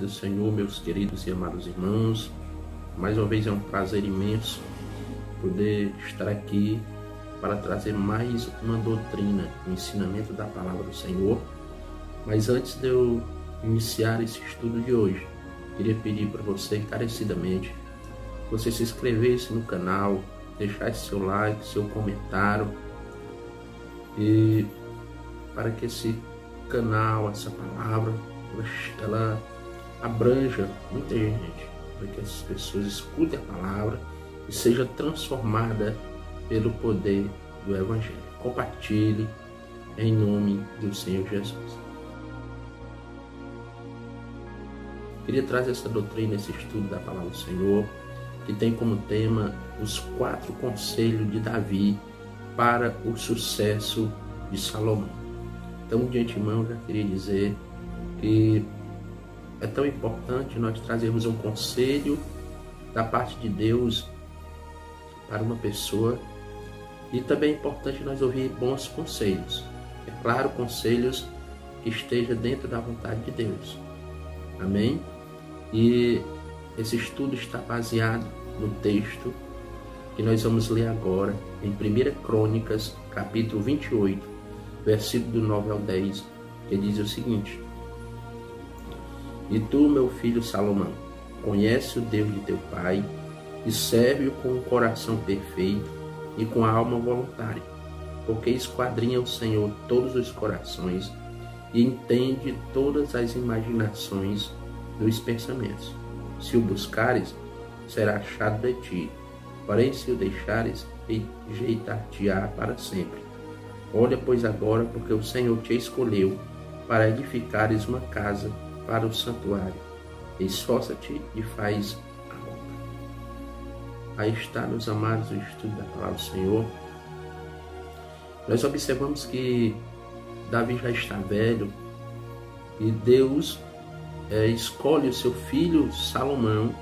do Senhor, meus queridos e amados irmãos. Mais uma vez é um prazer imenso poder estar aqui para trazer mais uma doutrina, um ensinamento da palavra do Senhor. Mas antes de eu iniciar esse estudo de hoje, queria pedir para você encarecidamente que você se inscrevesse no canal, deixasse seu like, seu comentário, e para que esse canal, essa palavra, ela abranja muita gente, para que as pessoas escutem a palavra e seja transformada pelo poder do Evangelho. Compartilhe em nome do Senhor Jesus. Queria trazer essa doutrina, esse estudo da palavra do Senhor, que tem como tema os 4 conselhos de Davi para o sucesso de Salomão. Então, de antemão, já queria dizer que é tão importante nós trazermos um conselho da parte de Deus para uma pessoa, e também é importante nós ouvir bons conselhos. É claro, conselhos que estejam dentro da vontade de Deus. Amém? E esse estudo está baseado no texto que nós vamos ler agora em 1 Crônicas, capítulo 28, versículo do 9 ao 10, que diz o seguinte: E tu, meu filho Salomão, conhece o Deus de teu pai e serve-o com um coração perfeito e com a alma voluntária, porque esquadrinha o Senhor todos os corações e entende todas as imaginações dos pensamentos. Se o buscares, será achado de ti, porém se o deixares, rejeitar-te-á para sempre. Olha, pois, agora, porque o Senhor te escolheu para edificares uma casa para o santuário. Esforça-te e faz a obra. Aí está, meus amados, o estudo da palavra do Senhor. Nós observamos que Davi já está velho e Deus escolhe o seu filho Salomão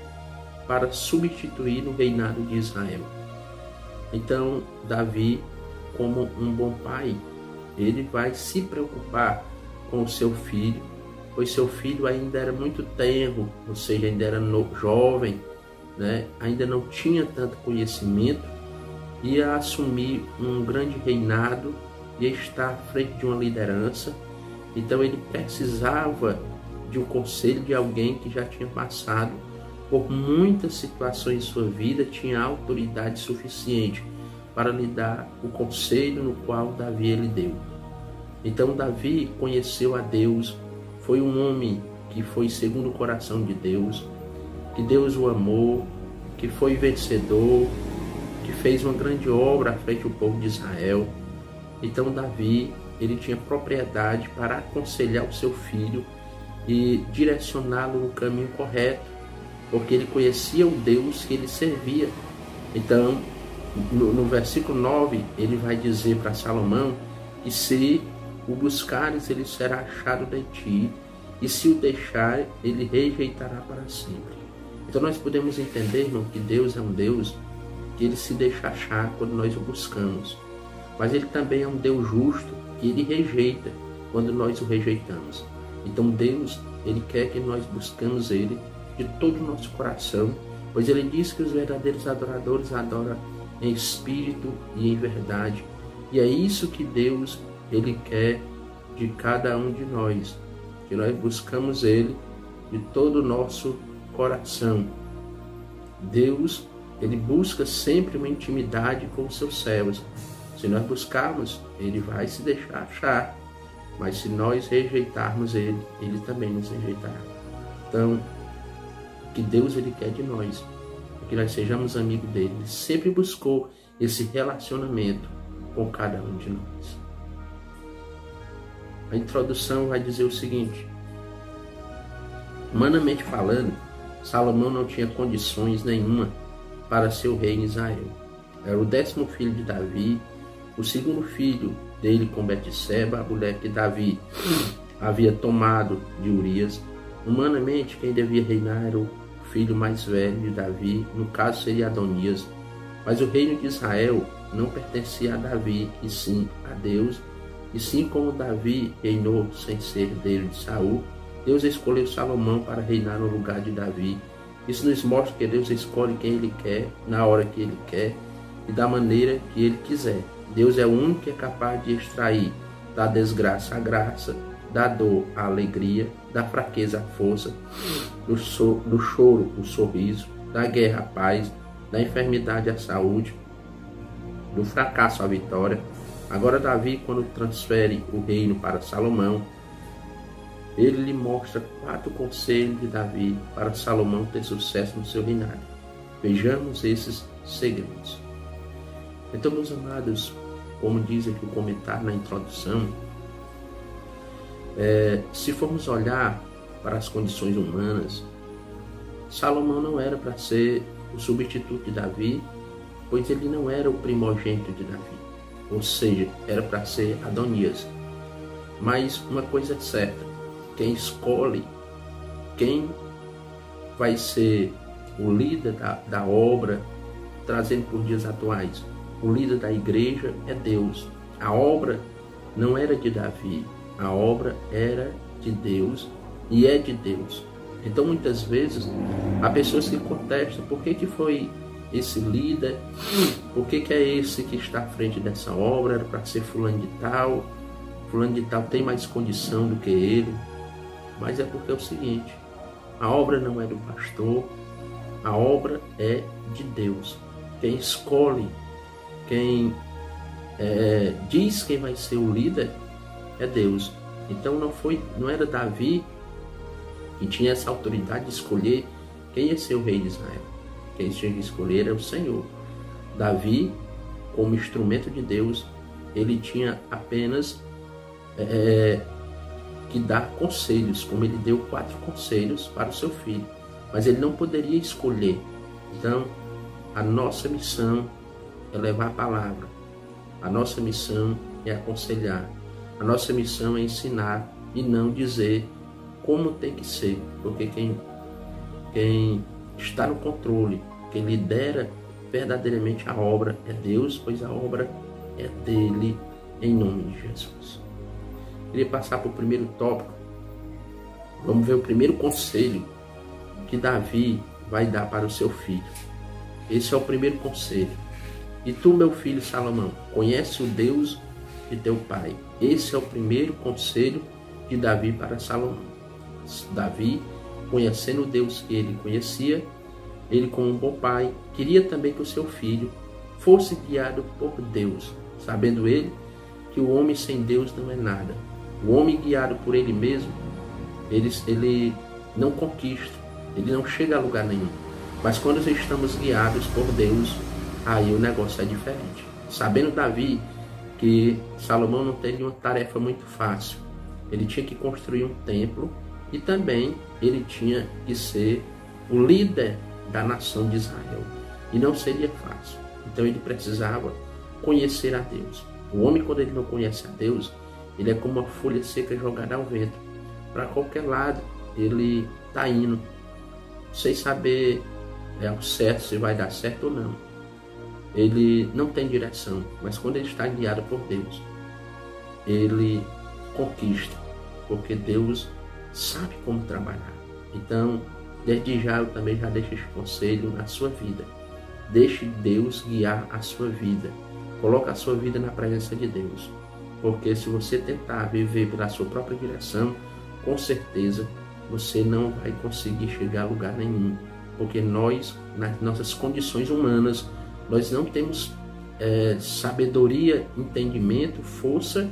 para substituir no reinado de Israel. Então, Davi, como um bom pai, ele vai se preocupar com o seu filho, pois seu filho ainda era muito tenro, ou seja, ainda era jovem, né? Ainda não tinha tanto conhecimento, ia assumir um grande reinado, ia estar à frente de uma liderança. Então ele precisava de um conselho de alguém que já tinha passado por muitas situações em sua vida, tinha autoridade suficiente para lhe dar o conselho no qual Davi ele deu. Então Davi conheceu a Deus, foi um homem que foi segundo o coração de Deus, que Deus o amou, que foi vencedor, que fez uma grande obra à frente do povo de Israel. Então Davi, ele tinha propriedade para aconselhar o seu filho e direcioná-lo no caminho correto, porque ele conhecia o Deus que ele servia. Então, no versículo 9, ele vai dizer para Salomão que se o buscares, ele será achado de ti, e se o deixar, ele rejeitará para sempre. Então nós podemos entender, irmão, que Deus é um Deus que ele se deixa achar quando nós o buscamos, mas ele também é um Deus justo, que ele rejeita quando nós o rejeitamos. Então Deus, ele quer que nós buscamos ele de todo o nosso coração, pois ele diz que os verdadeiros adoradores adoram em espírito e em verdade. E é isso que Deus, ele quer de cada um de nós, que nós buscamos ele de todo o nosso coração. Deus, ele busca sempre uma intimidade com os seus servos. Se nós buscarmos, ele vai se deixar achar, mas se nós rejeitarmos ele, ele também nos rejeitará. Então, o que Deus ele quer de nós, que nós sejamos amigos dele. Ele sempre buscou esse relacionamento com cada um de nós. A introdução vai dizer o seguinte: humanamente falando, Salomão não tinha condições nenhuma para ser o rei em Israel. Era o 10º filho de Davi, o 2º filho dele com Betseba, a mulher que Davi havia tomado de Urias. Humanamente, quem devia reinar era o filho mais velho de Davi, no caso seria Adonias. Mas o reino de Israel não pertencia a Davi, e sim a Deus. E sim como Davi reinou sem ser herdeiro de Saul, Deus escolheu Salomão para reinar no lugar de Davi. Isso nos mostra que Deus escolhe quem Ele quer, na hora que Ele quer e da maneira que Ele quiser. Deus é o único que é capaz de extrair da desgraça a graça, da dor a alegria, da fraqueza a força, do choro o sorriso, da guerra a paz, da enfermidade a saúde, do fracasso a vitória. Agora Davi, quando transfere o reino para Salomão, ele lhe mostra 4 conselhos de Davi para Salomão ter sucesso no seu reinado. Vejamos esses segredos. Então, meus amados, como diz aqui o comentário na introdução, se formos olhar para as condições humanas, Salomão não era para ser o substituto de Davi, pois ele não era o primogênito de Davi, ou seja, era para ser Adonias. Mas uma coisa é certa, quem escolhe quem vai ser o líder da obra, trazendo por dias atuais, o líder da igreja é Deus. A obra não era de Davi, a obra era de Deus e é de Deus. Então muitas vezes há pessoas que contestam por que foi esse líder, por que é esse que está à frente dessa obra, era para ser fulano de tal tem mais condição do que ele. Mas é porque é o seguinte, a obra não é do pastor, a obra é de Deus. Quem escolhe, quem diz quem vai ser o líder é Deus. Então não era Davi que tinha essa autoridade de escolher quem ia ser o rei de Israel. Quem tinha que escolher era o Senhor. Davi, como instrumento de Deus, ele tinha apenas que dar conselhos, como ele deu 4 conselhos para o seu filho, mas ele não poderia escolher. Então, a nossa missão é levar a palavra, a nossa missão é aconselhar, a nossa missão é ensinar e não dizer como tem que ser, porque quem está no controle, quem lidera verdadeiramente a obra é Deus, pois a obra é dele, em nome de Jesus. Queria passar para o primeiro tópico. Vamos ver o primeiro conselho que Davi vai dar para o seu filho. Esse é o primeiro conselho. E tu, meu filho Salomão, conhece o Deus de teu pai. Esse é o primeiro conselho de Davi para Salomão. Davi, conhecendo o Deus que ele conhecia, ele, como um bom pai, queria também que o seu filho fosse guiado por Deus, sabendo ele que o homem sem Deus não é nada. O homem guiado por ele mesmo, ele não conquista, ele não chega a lugar nenhum. Mas quando estamos guiados por Deus, aí o negócio é diferente. Sabendo Davi que Salomão não teria uma tarefa muito fácil, ele tinha que construir um templo e também ele tinha que ser o líder da nação de Israel. E não seria fácil. Então ele precisava conhecer a Deus. O homem, quando ele não conhece a Deus, ele é como uma folha seca jogada ao vento. Para qualquer lado ele está indo, sem saber ao certo se vai dar certo ou não. Ele não tem direção, mas quando ele está guiado por Deus, ele conquista, porque Deus sabe como trabalhar. Então, desde já eu também já deixo esse conselho na sua vida. Deixe Deus guiar a sua vida. Coloque a sua vida na presença de Deus. Porque se você tentar viver pela sua própria direção, com certeza você não vai conseguir chegar a lugar nenhum. Porque nós, nas nossas condições humanas, nós não temos sabedoria, entendimento, força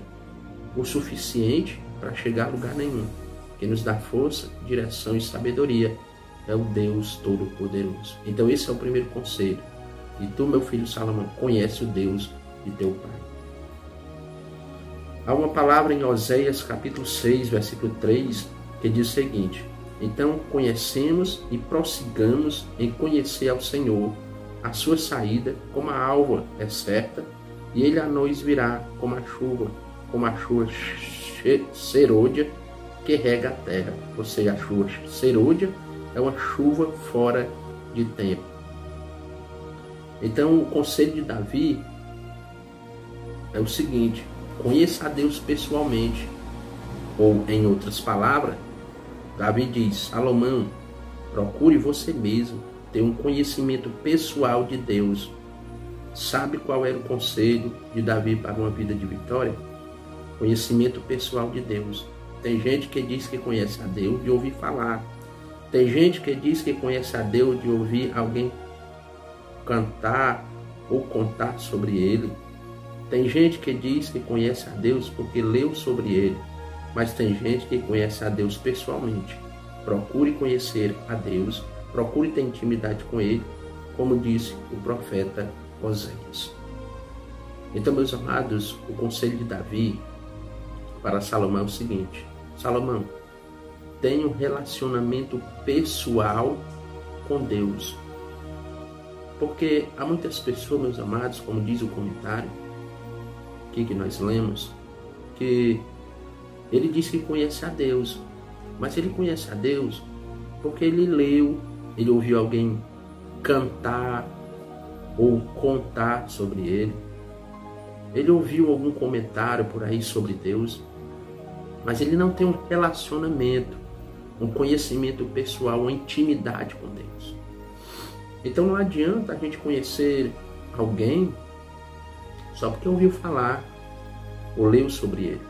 o suficiente para chegar a lugar nenhum. Quem nos dá força, direção e sabedoria é o Deus Todo-Poderoso. Então esse é o primeiro conselho. E tu, meu filho Salomão, conhece o Deus de teu pai. Há uma palavra em Oséias capítulo 6, versículo 3, que diz o seguinte: então conhecemos e prossigamos em conhecer ao Senhor. A sua saída, como a alva, é certa, e ele a nós virá como a chuva serôdia que rega a terra. Ou seja, a chuva serôdia é uma chuva fora de tempo. Então o conselho de Davi é o seguinte: conheça a Deus pessoalmente, ou em outras palavras, Davi diz: Salomão, procure você mesmo ter um conhecimento pessoal de Deus. Sabe qual era o conselho de Davi para uma vida de vitória? Conhecimento pessoal de Deus. Tem gente que diz que conhece a Deus de ouvir falar. Tem gente que diz que conhece a Deus de ouvir alguém cantar ou contar sobre ele. Tem gente que diz que conhece a Deus porque leu sobre ele. Mas tem gente que conhece a Deus pessoalmente. Procure conhecer a Deus, procure ter intimidade com ele, como disse o profeta Oséias. Então, meus amados, o conselho de Davi para Salomão é o seguinte: Salomão, tenha um relacionamento pessoal com Deus. Porque há muitas pessoas, meus amados, como diz o comentário aqui que nós lemos, que ele diz que conhece a Deus, mas ele conhece a Deus porque ele leu, ele ouviu alguém cantar ou contar sobre ele, ele ouviu algum comentário por aí sobre Deus, mas ele não tem um relacionamento, um conhecimento pessoal, uma intimidade com Deus. Então não adianta a gente conhecer alguém só porque ouviu falar ou leu sobre ele.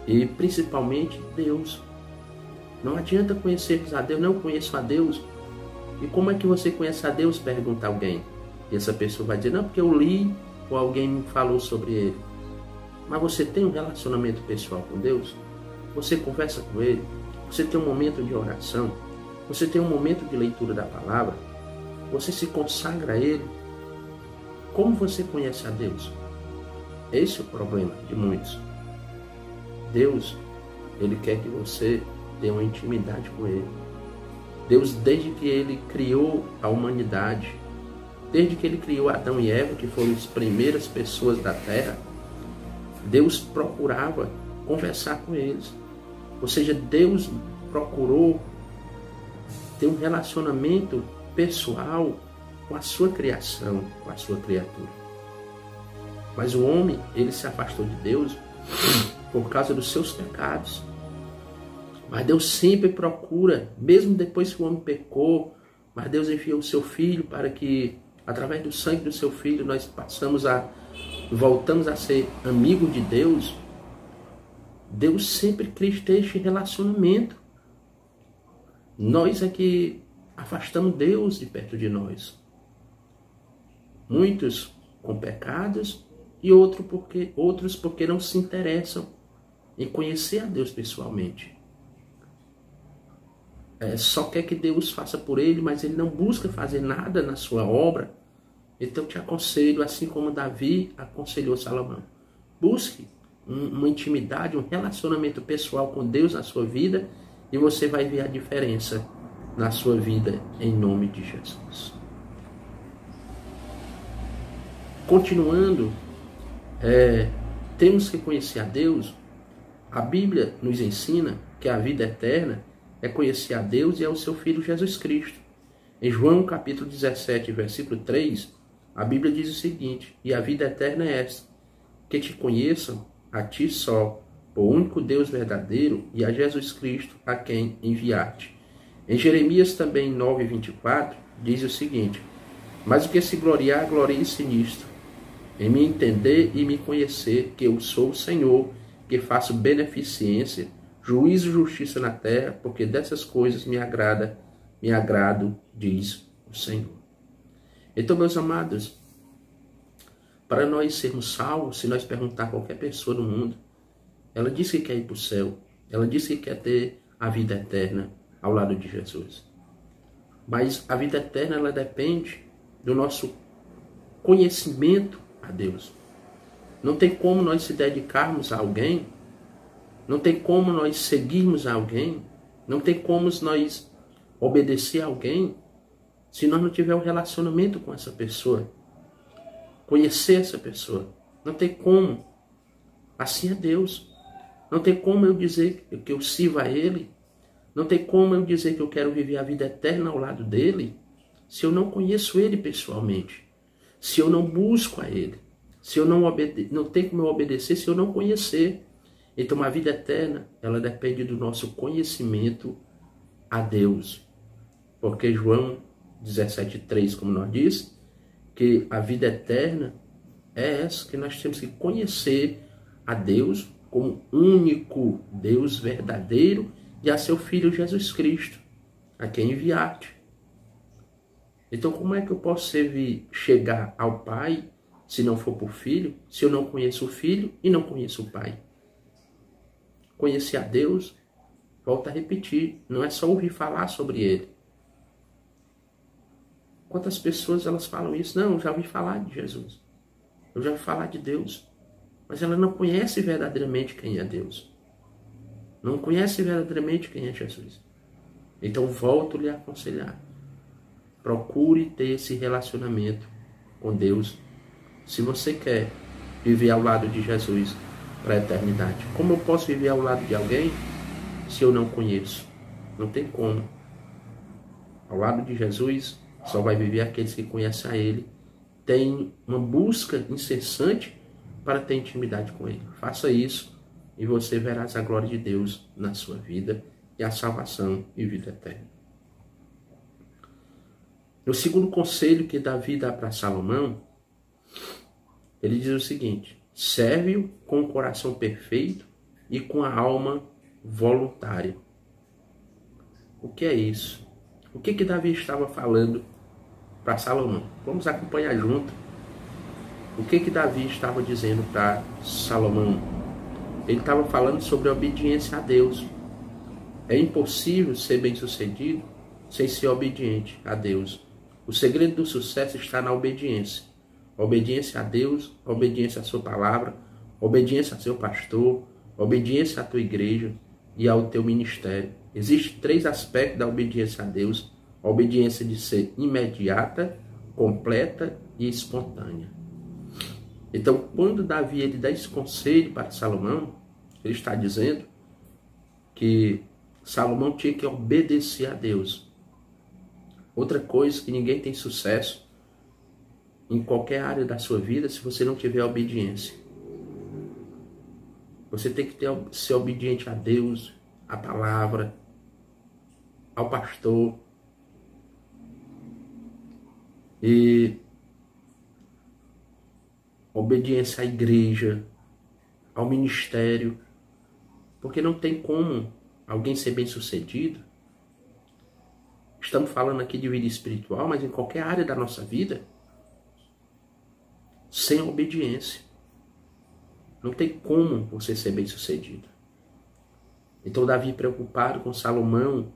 E principalmente Deus. Não adianta conhecermos a Deus, não conheço a Deus. E como é que você conhece a Deus? Pergunta alguém. E essa pessoa vai dizer: não, porque eu li ou alguém me falou sobre ele. Mas você tem um relacionamento pessoal com Deus? Você conversa com ele? Você tem um momento de oração? Você tem um momento de leitura da palavra? Você se consagra a ele? Como você conhece a Deus? Esse é o problema de muitos. Deus, ele quer que você tenha uma intimidade com ele. Deus, desde que ele criou a humanidade, desde que ele criou Adão e Eva, que foram as primeiras pessoas da terra, Deus procurava conversar com eles. Ou seja, Deus procurou ter um relacionamento pessoal com a sua criação, com a sua criatura. Mas o homem, ele se afastou de Deus por causa dos seus pecados. Mas Deus sempre procura, mesmo depois que o homem pecou, mas Deus enviou o seu Filho para que, através do sangue do seu Filho, nós voltamos a ser amigos de Deus. Deus sempre quis ter este relacionamento. Nós é que afastamos Deus de perto de nós. Muitos com pecados e outros porque não se interessam em conhecer a Deus pessoalmente. Só quer que Deus faça por ele, mas ele não busca fazer nada na sua obra. Então eu te aconselho, assim como Davi aconselhou Salomão, busque uma intimidade, um relacionamento pessoal com Deus na sua vida, e você vai ver a diferença na sua vida, em nome de Jesus. Continuando, temos que conhecer a Deus. A Bíblia nos ensina que a vida eterna é conhecer a Deus e ao seu Filho Jesus Cristo. Em João capítulo 17, versículo 3, a Bíblia diz o seguinte: e a vida eterna é esta, que te conheçam a ti só, o único Deus verdadeiro, e a Jesus Cristo, a quem enviaste. Em Jeremias também 9:24, diz o seguinte: mas o que se gloriar, glorie-se nisto, em me entender e me conhecer, que eu sou o Senhor, que faço beneficência, juízo e justiça na terra, porque dessas coisas me agrado, diz o Senhor. Então, meus amados, para nós sermos salvos, se nós perguntar a qualquer pessoa no mundo, ela diz que quer ir para o céu, ela diz que quer ter a vida eterna ao lado de Jesus. Mas a vida eterna, ela depende do nosso conhecimento a Deus. Não tem como nós se dedicarmos a alguém, não tem como nós seguirmos a alguém, não tem como nós obedecer a alguém, se nós não tivermos um relacionamento com essa pessoa, conhecer essa pessoa. Não tem como. Assim é Deus. Não tem como eu dizer que eu sirvo a Ele, não tem como eu dizer que eu quero viver a vida eterna ao lado dEle, se eu não conheço Ele pessoalmente, se eu não busco a Ele, se eu não tenho como eu obedecer, se eu não conhecer. Então a vida eterna, ela depende do nosso conhecimento a Deus. Porque João 17,3, como nós diz, que a vida eterna é essa, que nós temos que conhecer a Deus como único Deus verdadeiro e a seu Filho Jesus Cristo, a quem enviaste. Então como é que eu posso chegar ao Pai se não for por Filho, se eu não conheço o Filho e não conheço o Pai? Conhecer a Deus, volto a repetir, não é só ouvir falar sobre Ele. Quantas pessoas elas falam isso? Não, eu já ouvi falar de Jesus. Eu já ouvi falar de Deus. Mas ela não conhece verdadeiramente quem é Deus. Não conhece verdadeiramente quem é Jesus. Então volto lhe a aconselhar. Procure ter esse relacionamento com Deus. Se você quer viver ao lado de Jesus para a eternidade. Como eu posso viver ao lado de alguém se eu não conheço? Não tem como. Ao lado de Jesus só vai viver aqueles que conhecem a Ele. Tem uma busca incessante para ter intimidade com Ele. Faça isso e você verá a glória de Deus na sua vida e a salvação e vida eterna. No segundo conselho que Davi dá para Salomão, ele diz o seguinte: serve-o com o coração perfeito e com a alma voluntária. O que é isso? O que Davi estava falando para Salomão? Vamos acompanhar junto. O que Davi estava dizendo para Salomão? Ele estava falando sobre a obediência a Deus. É impossível ser bem-sucedido sem ser obediente a Deus. O segredo do sucesso está na obediência. A obediência a Deus, a obediência à sua palavra, a obediência ao seu pastor, a obediência à tua igreja e ao teu ministério. Existem 3 aspectos da obediência a Deus. A obediência de ser imediata, completa e espontânea. Então, quando Davi ele dá esse conselho para Salomão, ele está dizendo que Salomão tinha que obedecer a Deus. Outra coisa, que ninguém tem sucesso em qualquer área da sua vida se você não tiver obediência. Você tem que ser obediente a Deus, à palavra, ao pastor. E obediência à igreja, ao ministério. Porque não tem como alguém ser bem-sucedido. Estamos falando aqui de vida espiritual, mas em qualquer área da nossa vida, sem obediência. Não tem como você ser bem-sucedido. Então Davi, preocupado com Salomão,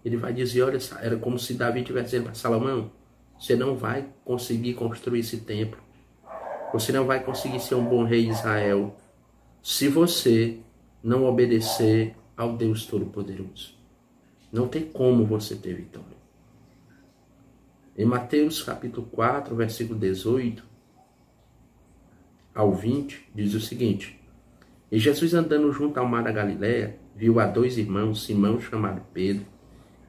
ele vai dizer, olha, era como se Davi estivesse dizendo para Salomão: você não vai conseguir construir esse templo. Você não vai conseguir ser um bom rei de Israel se você não obedecer ao Deus Todo-Poderoso. Não tem como você ter vitória. Em Mateus capítulo 4, versículo 18 ao 20, diz o seguinte: e Jesus, andando junto ao mar da Galileia, viu a 2 irmãos, Simão, chamado Pedro,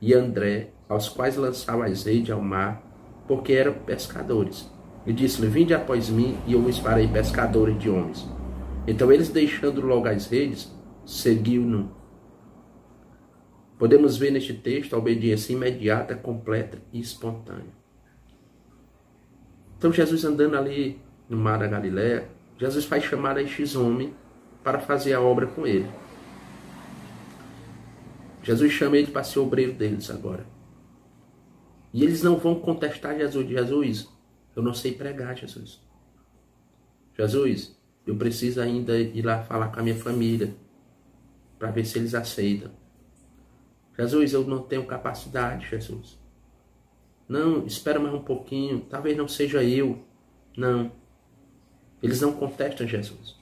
e André, aos quais lançavam as redes ao mar, porque eram pescadores. E disse-lhe: vinde após mim, e eu vos farei pescadores de homens. Então eles, deixando logo as redes, seguiu-no. Podemos ver neste texto a obediência imediata, completa e espontânea. Então Jesus, andando ali no mar da Galileia, Jesus faz chamar a estes homens para fazer a obra com ele. Jesus chama ele para ser obreiro deles agora. E eles não vão contestar Jesus. Jesus, eu não sei pregar, Jesus. Jesus, eu preciso ainda ir lá falar com a minha família, para ver se eles aceitam. Jesus, eu não tenho capacidade, Jesus. Não, espera mais um pouquinho, talvez não seja eu. Não. Eles não contestam Jesus.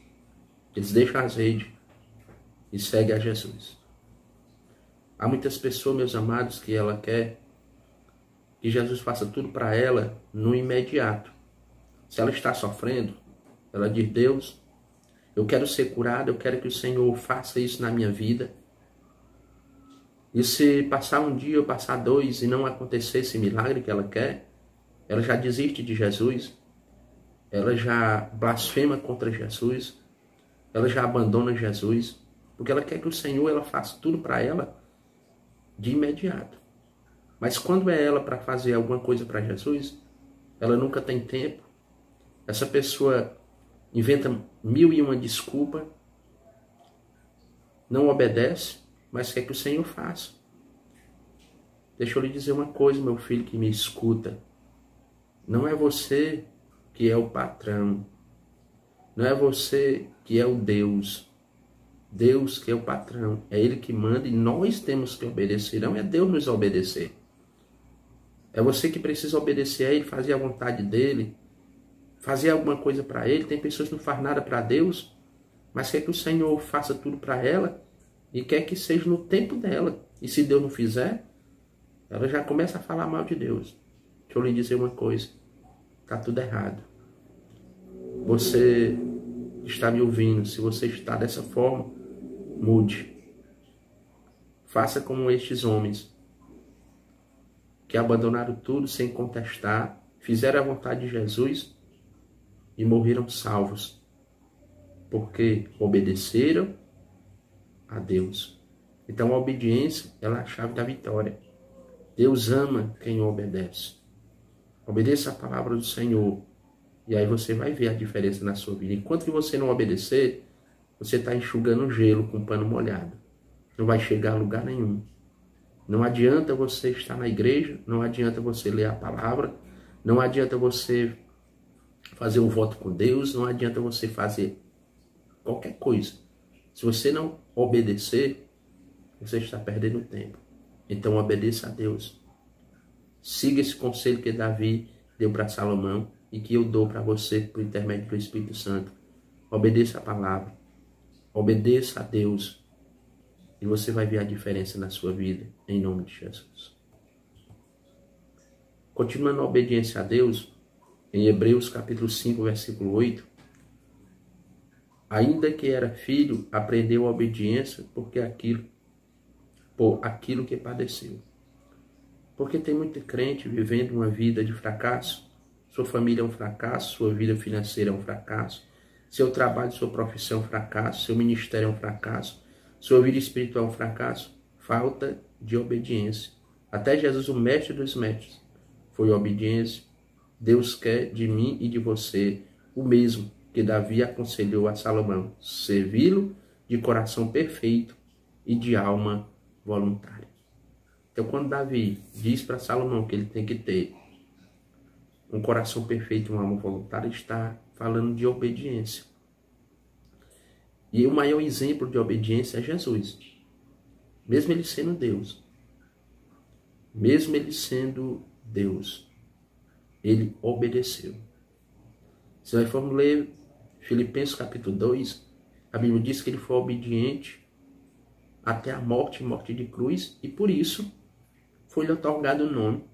Eles deixam as redes e seguem a Jesus. Há muitas pessoas, meus amados, que ela quer que Jesus faça tudo para ela no imediato. Se ela está sofrendo, ela diz: Deus, eu quero ser curada, eu quero que o Senhor faça isso na minha vida. E se passar um dia ou passar 2 e não acontecer esse milagre que ela quer, ela já desiste de Jesus, ela já blasfema contra Jesus, ela já abandona Jesus, porque ela quer que o Senhor ela faça tudo para ela de imediato. Mas quando é ela para fazer alguma coisa para Jesus, ela nunca tem tempo. Essa pessoa inventa 1001 desculpa, não obedece, mas quer que o Senhor faça. Deixa eu lhe dizer uma coisa, meu filho que me escuta. Não é você que é o patrão. Não é você que é o Deus. Deus que é o patrão. É Ele que manda e nós temos que obedecer. Não é Deus nos obedecer. É você que precisa obedecer a Ele, fazer a vontade dEle, fazer alguma coisa para Ele. Tem pessoas que não fazem nada para Deus, mas quer que o Senhor faça tudo para ela e quer que seja no tempo dela. E se Deus não fizer, ela já começa a falar mal de Deus. Deixa eu lhe dizer uma coisa. Está tudo errado. Você está me ouvindo. Se você está dessa forma, mude. Faça como estes homens que abandonaram tudo sem contestar, fizeram a vontade de Jesus e morreram salvos, porque obedeceram a Deus. Então a obediência ela é a chave da vitória. Deus ama quem obedece. Obedeça a palavra do Senhor e aí você vai ver a diferença na sua vida. Enquanto que você não obedecer, você está enxugando gelo com pano molhado. Não vai chegar a lugar nenhum. Não adianta você estar na igreja, não adianta você ler a palavra, não adianta você fazer um voto com Deus, não adianta você fazer qualquer coisa. Se você não obedecer, você está perdendo tempo. Então obedeça a Deus. Siga esse conselho que Davi deu para Salomão e que eu dou para você por intermédio do Espírito Santo. Obedeça a palavra. Obedeça a Deus. E você vai ver a diferença na sua vida, em nome de Jesus. Continuando a obediência a Deus, em Hebreus capítulo 5, versículo 8, ainda que era filho, aprendeu a obediência por aquilo que padeceu. Porque tem muito crente vivendo uma vida de fracasso. Sua família é um fracasso, sua vida financeira é um fracasso, seu trabalho, sua profissão é um fracasso, seu ministério é um fracasso, sua vida espiritual é um fracasso. Falta de obediência. Até Jesus, o mestre dos mestres, foi obediência. Deus quer de mim e de você o mesmo que Davi aconselhou a Salomão: servi-lo de coração perfeito e de alma voluntária. Então, quando Davi diz para Salomão que ele tem que ter um coração perfeito e uma alma voluntária, está falando de obediência. E o maior exemplo de obediência é Jesus. Mesmo ele sendo Deus. Mesmo ele sendo Deus, ele obedeceu. Se nós formos ler Filipenses capítulo 2, a Bíblia diz que ele foi obediente até a morte de cruz, e por isso foi-lhe otorgado o nome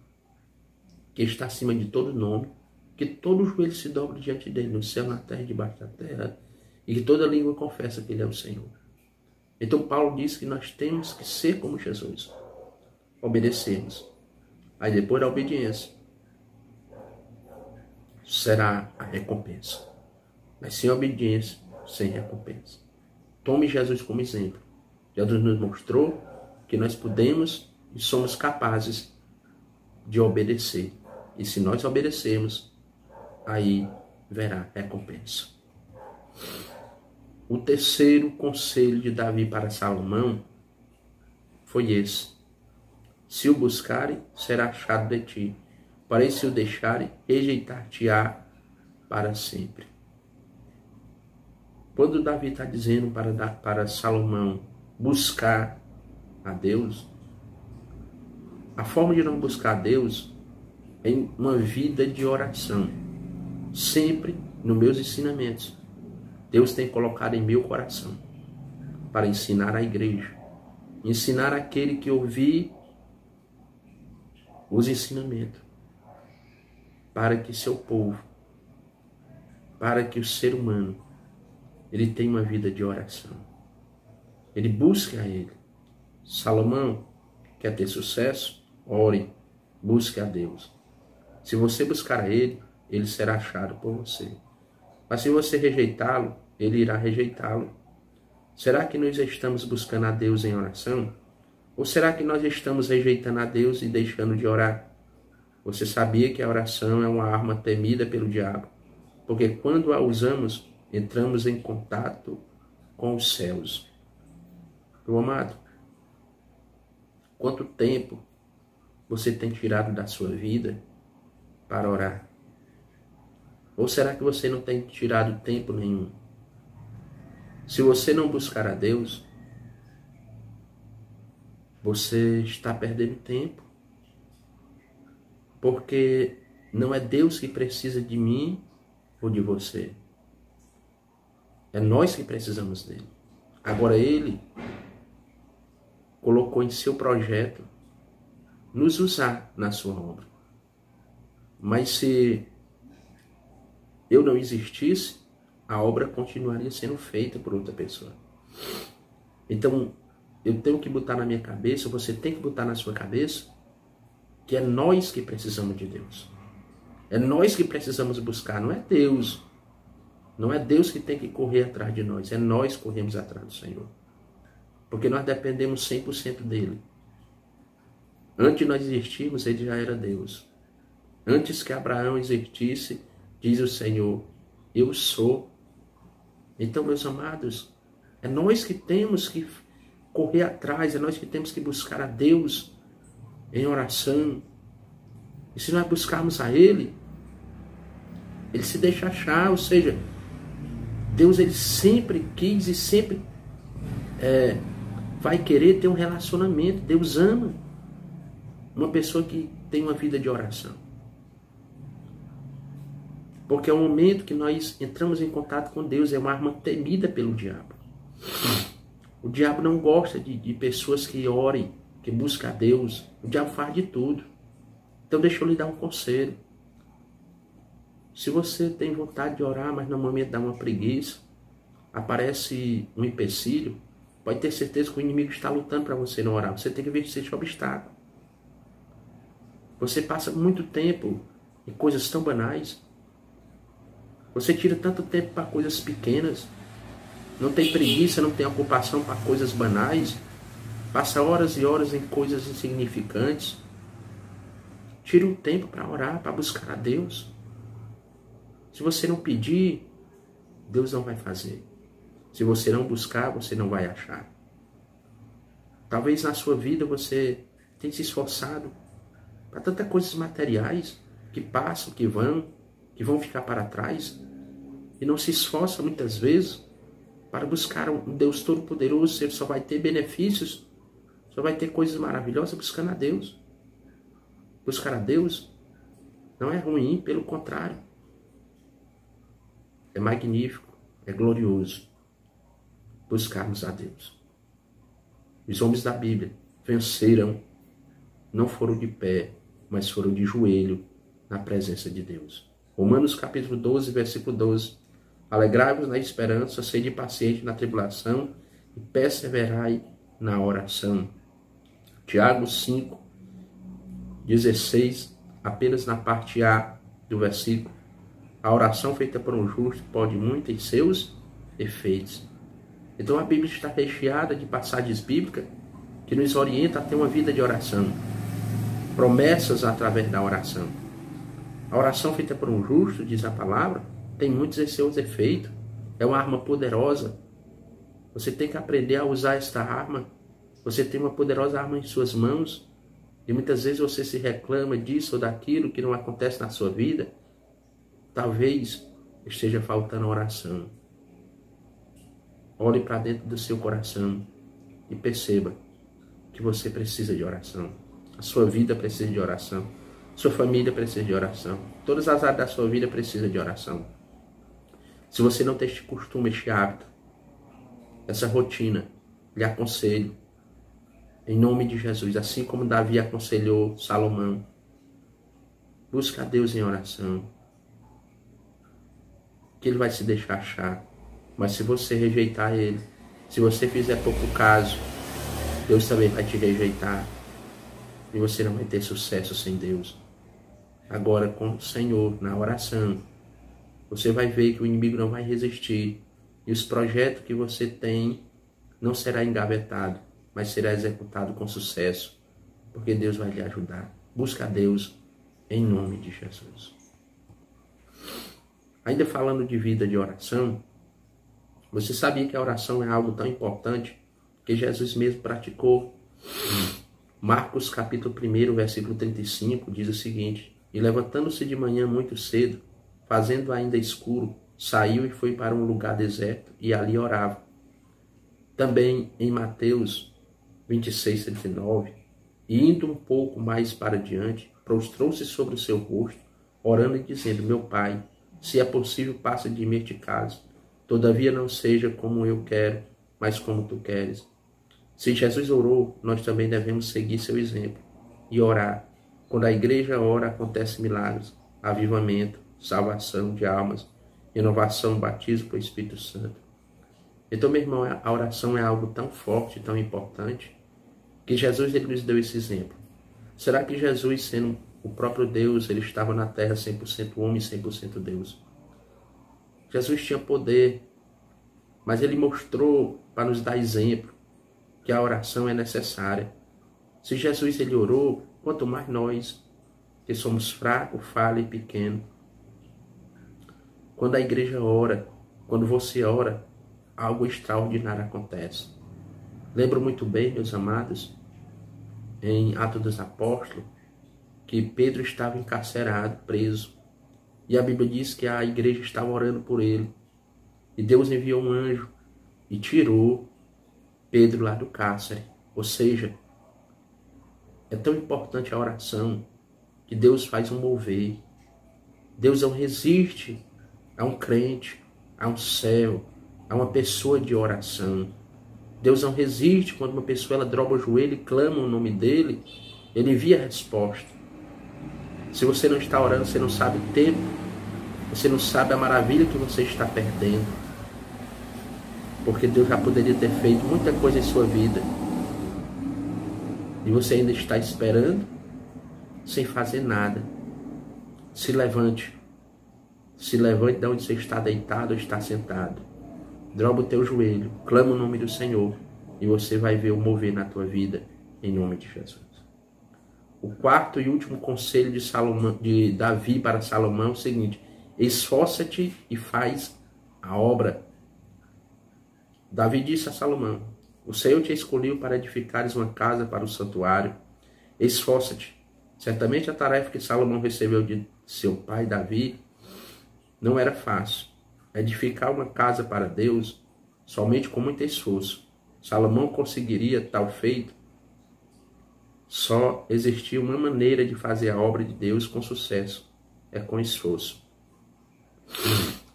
que está acima de todo nome, que todo joelho se dobre diante dele, no céu, na terra e debaixo da terra, e que toda língua confessa que ele é o Senhor. Então Paulo diz que nós temos que ser como Jesus, obedecermos. Aí depois da obediência será a recompensa. Mas sem obediência, sem recompensa. Tome Jesus como exemplo. Jesus nos mostrou que nós podemos e somos capazes de obedecer. E se nós obedecermos, aí verá recompensa. O terceiro conselho de Davi para Salomão foi esse: se o buscares, será achado de ti. Porém, se o deixares, rejeitar-te-á para sempre. Quando Davi está dizendo para Salomão buscar a Deus, a forma de não buscar a Deus é uma vida de oração. Sempre nos meus ensinamentos, Deus tem colocado em meu coração para ensinar a igreja, ensinar aquele que ouvir os ensinamentos, para que seu povo, para que o ser humano, ele tenha uma vida de oração. Ele busque a Ele. Salomão quer ter sucesso? Ore, busque a Deus. Se você buscar a Ele, Ele será achado por você. Mas se você rejeitá-lo, ele irá rejeitá-lo. Será que nós estamos buscando a Deus em oração? Ou será que nós estamos rejeitando a Deus e deixando de orar? Você sabia que a oração é uma arma temida pelo diabo? Porque quando a usamos, entramos em contato com os céus. Meu amado, quanto tempo você tem tirado da sua vida para orar? Ou será que você não tem tirado tempo nenhum? Se você não buscar a Deus, você está perdendo tempo. Porque não é Deus que precisa de mim ou de você. É nós que precisamos dele. Agora ele colocou em seu projeto nos usar na sua obra. Mas se eu não existisse, a obra continuaria sendo feita por outra pessoa. Então, eu tenho que botar na minha cabeça, você tem que botar na sua cabeça, que é nós que precisamos de Deus. É nós que precisamos buscar, não é Deus. Não é Deus que tem que correr atrás de nós, é nós que corremos atrás do Senhor. Porque nós dependemos 100% dele. Antes de nós existirmos, ele já era Deus. Antes que Abraão existisse, diz o Senhor, eu sou. Então, meus amados, é nós que temos que correr atrás, é nós que temos que buscar a Deus em oração. E se nós buscarmos a ele se deixa achar, ou seja, Deus ele sempre quis e sempre vai querer ter um relacionamento. Deus ama uma pessoa que tem uma vida de oração. Porque é o momento que nós entramos em contato com Deus, é uma arma temida pelo diabo. O diabo não gosta de pessoas que orem, que buscam a Deus. O diabo faz de tudo. Então deixa eu lhe dar um conselho. Se você tem vontade de orar, mas no momento dá uma preguiça, aparece um empecilho, pode ter certeza que o inimigo está lutando para você não orar. Você tem que vencer esse obstáculo. Você passa muito tempo em coisas tão banais. Você tira tanto tempo para coisas pequenas. Não tem preguiça, não tem ocupação para coisas banais. Passa horas e horas em coisas insignificantes. Tire um tempo para orar, para buscar a Deus. Se você não pedir, Deus não vai fazer. Se você não buscar, você não vai achar. Talvez na sua vida você tenha se esforçado para tantas coisas materiais que passam, que vão ficar para trás, e não se esforça muitas vezes para buscar um Deus Todo-Poderoso. Você só vai ter benefícios, só vai ter coisas maravilhosas buscando a Deus. Buscar a Deus não é ruim, pelo contrário. É magnífico, é glorioso buscarmos a Deus. Os homens da Bíblia venceram, não foram de pé, mas foram de joelho na presença de Deus. Romanos capítulo 12, versículo 12. Alegrai-vos na esperança, sede paciente na tribulação e perseverai na oração. Tiago 5, 16, apenas na parte A do versículo. A oração feita por um justo pode muito em seus efeitos. Então a Bíblia está recheada de passagens bíblicas que nos orienta a ter uma vida de oração. Promessas através da oração. A oração feita por um justo, diz a palavra, tem muitos em seus efeitos. É uma arma poderosa. Você tem que aprender a usar esta arma. Você tem uma poderosa arma em suas mãos. E muitas vezes você se reclama disso ou daquilo que não acontece na sua vida. Talvez esteja faltando oração. Olhe para dentro do seu coração e perceba que você precisa de oração. A sua vida precisa de oração. Sua família precisa de oração. Todas as áreas da sua vida precisam de oração. Se você não tem este costume, este hábito, essa rotina, lhe aconselho, em nome de Jesus, assim como Davi aconselhou Salomão, busca a Deus em oração, que ele vai se deixar achar. Mas se você rejeitar ele, se você fizer pouco caso, Deus também vai te rejeitar. E você não vai ter sucesso sem Deus. Agora, com o Senhor, na oração, você vai ver que o inimigo não vai resistir. E os projetos que você tem não será engavetado, mas será executado com sucesso, porque Deus vai lhe ajudar. Busca a Deus em nome de Jesus. Ainda falando de vida de oração, você sabia que a oração é algo tão importante que Jesus mesmo praticou? Marcos capítulo 1, versículo 35, diz o seguinte: E levantando-se de manhã muito cedo, fazendo ainda escuro, saiu e foi para um lugar deserto e ali orava. Também em Mateus 26, 39, e indo um pouco mais para diante, prostrou-se sobre o seu rosto, orando e dizendo: Meu Pai, se é possível, passa de mim este cálice. Todavia não seja como eu quero, mas como tu queres. Se Jesus orou, nós também devemos seguir seu exemplo e orar. Quando a igreja ora, acontecem milagres, avivamento, salvação de almas, renovação, batismo pelo Espírito Santo. Então, meu irmão, a oração é algo tão forte, tão importante, que Jesus ele nos deu esse exemplo. Será que Jesus, sendo o próprio Deus, ele estava na terra 100% homem e 100% Deus? Jesus tinha poder, mas ele mostrou para nos dar exemplo que a oração é necessária. Se Jesus ele orou, quanto mais nós, que somos fracos, falhos e pequenos. Quando a igreja ora, quando você ora, algo extraordinário acontece. Lembro muito bem, meus amados, em Atos dos Apóstolos, que Pedro estava encarcerado, preso. E a Bíblia diz que a igreja estava orando por ele. E Deus enviou um anjo e tirou Pedro lá do cárcere. Ou seja, é tão importante a oração que Deus faz um mover. Deus não resiste a um crente, a um céu, a uma pessoa de oração. Deus não resiste quando uma pessoa ela dobra o joelho e clama o nome dele. Ele envia a resposta. Se você não está orando, você não sabe o tempo, você não sabe a maravilha que você está perdendo. Porque Deus já poderia ter feito muita coisa em sua vida. E você ainda está esperando, sem fazer nada. Se levante. Se levante de onde você está deitado ou está sentado. Dobra o teu joelho, clama o nome do Senhor e você vai ver o mover na tua vida, em nome de Jesus. O quarto e último conselho de Davi para Salomão é o seguinte: esforça-te e faz a obra. Davi disse a Salomão: o Senhor te escolheu para edificares uma casa para o santuário. Esforça-te. Certamente a tarefa que Salomão recebeu de seu pai Davi não era fácil. Edificar uma casa para Deus somente com muito esforço. Salomão conseguiria tal feito? Só existia uma maneira de fazer a obra de Deus com sucesso. É com esforço.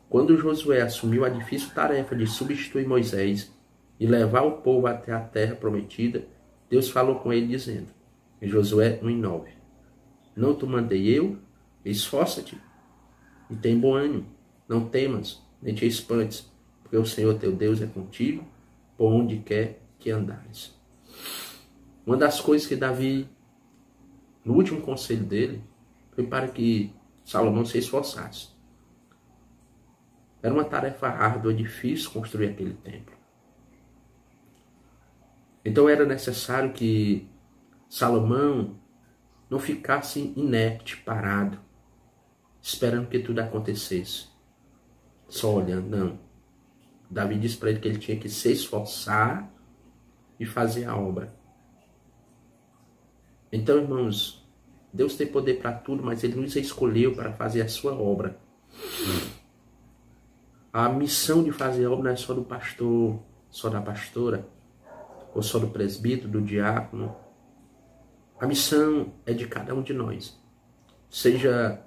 Quando Josué assumiu a difícil tarefa de substituir Moisés e levar o povo até a terra prometida, Deus falou com ele dizendo, em Josué 1:9, não te mandei eu? Esforça-te e tem bom ânimo. Não temas, nem te espantes, porque o Senhor teu Deus é contigo, por onde quer que andares. Uma das coisas que Davi, no último conselho dele, foi para que Salomão se esforçasse. Era uma tarefa árdua, difícil construir aquele templo. Então era necessário que Salomão não ficasse inerte, parado, esperando que tudo acontecesse. Só olhando, não. Davi disse para ele que ele tinha que se esforçar e fazer a obra. Então, irmãos, Deus tem poder para tudo, mas Ele nos escolheu para fazer a sua obra. A missão de fazer a obra não é só do pastor, só da pastora, ou só do presbítero, do diácono. A missão é de cada um de nós. Seja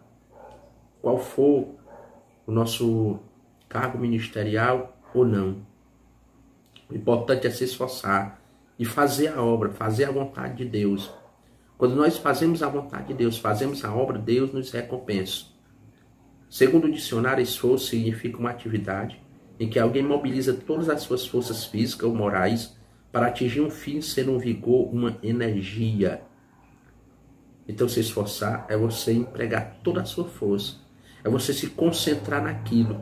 qual for o nosso cargo ministerial ou não. O importante é se esforçar e fazer a obra, fazer a vontade de Deus. Quando nós fazemos a vontade de Deus, fazemos a obra, Deus nos recompensa. Segundo o dicionário, esforço significa uma atividade em que alguém mobiliza todas as suas forças físicas ou morais para atingir um fim, sendo um vigor, uma energia. Então, se esforçar é você empregar toda a sua força, é você se concentrar naquilo,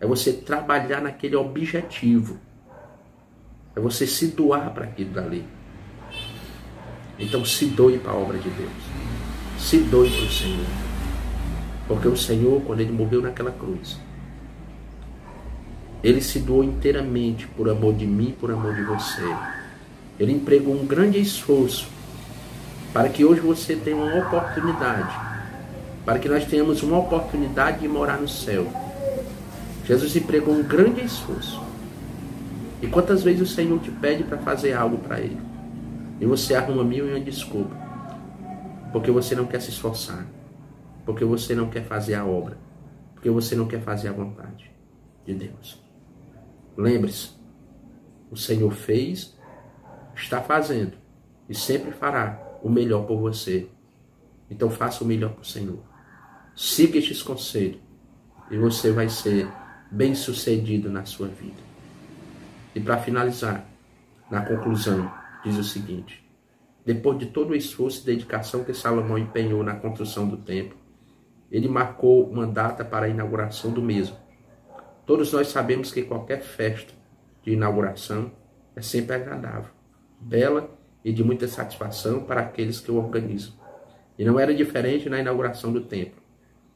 É você trabalhar naquele objetivo. É você se doar para aquilo dali. Então se doe para a obra de Deus. Se doe para o Senhor. Porque o Senhor, quando Ele morreu naquela cruz, Ele se doou inteiramente por amor de mim, por amor de você. Ele empregou um grande esforço para que hoje você tenha uma oportunidade, para que nós tenhamos uma oportunidade de morar no céu. Jesus empregou um grande esforço. E quantas vezes o Senhor te pede para fazer algo para Ele? E você arruma mil e uma desculpa. Porque você não quer se esforçar. Porque você não quer fazer a obra. Porque você não quer fazer a vontade de Deus. Lembre-se, o Senhor fez, está fazendo e sempre fará o melhor por você. Então faça o melhor para o Senhor. Siga estes conselhos e você vai ser bem-sucedido na sua vida. E para finalizar, na conclusão, diz o seguinte: depois de todo o esforço e dedicação que Salomão empenhou na construção do templo, ele marcou uma data para a inauguração do mesmo. Todos nós sabemos que qualquer festa de inauguração é sempre agradável, bela e de muita satisfação para aqueles que o organizam. E não era diferente na inauguração do templo.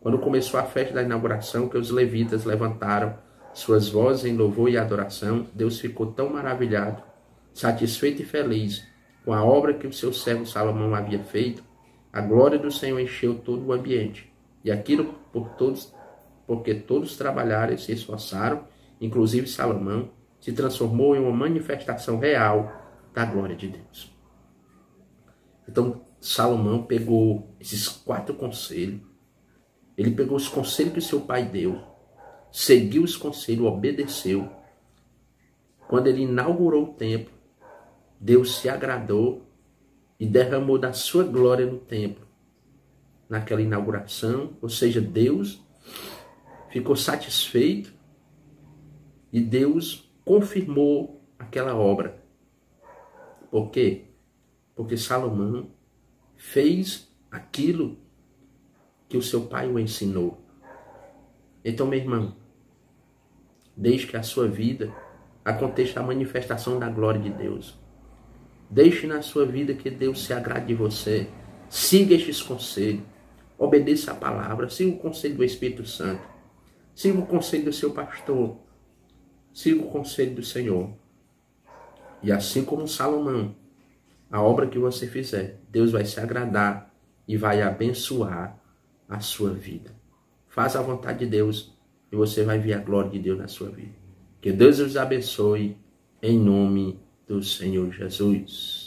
Quando começou a festa da inauguração, que os levitas levantaram suas vozes em louvor e adoração, Deus ficou tão maravilhado, satisfeito e feliz com a obra que o seu servo Salomão havia feito. A glória do Senhor encheu todo o ambiente. E aquilo porque todos trabalharam e se esforçaram, inclusive Salomão, se transformou em uma manifestação real da glória de Deus. Então, Salomão pegou esses 4 conselhos. Ele pegou os conselhos que o seu pai deu, seguiu os conselhos, obedeceu. Quando ele inaugurou o templo, Deus se agradou e derramou da sua glória no templo. Naquela inauguração, ou seja, Deus ficou satisfeito e Deus confirmou aquela obra. Por quê? Porque Salomão fez aquilo que o seu pai o ensinou. Então, meu irmão, deixe que a sua vida aconteça a manifestação da glória de Deus. Deixe na sua vida que Deus se agrade de você. Siga estes conselhos. Obedeça a palavra. Siga o conselho do Espírito Santo. Siga o conselho do seu pastor. Siga o conselho do Senhor. E assim como Salomão, a obra que você fizer, Deus vai se agradar e vai abençoar a sua vida. Faça a vontade de Deus e você vai ver a glória de Deus na sua vida. Que Deus os abençoe em nome do Senhor Jesus.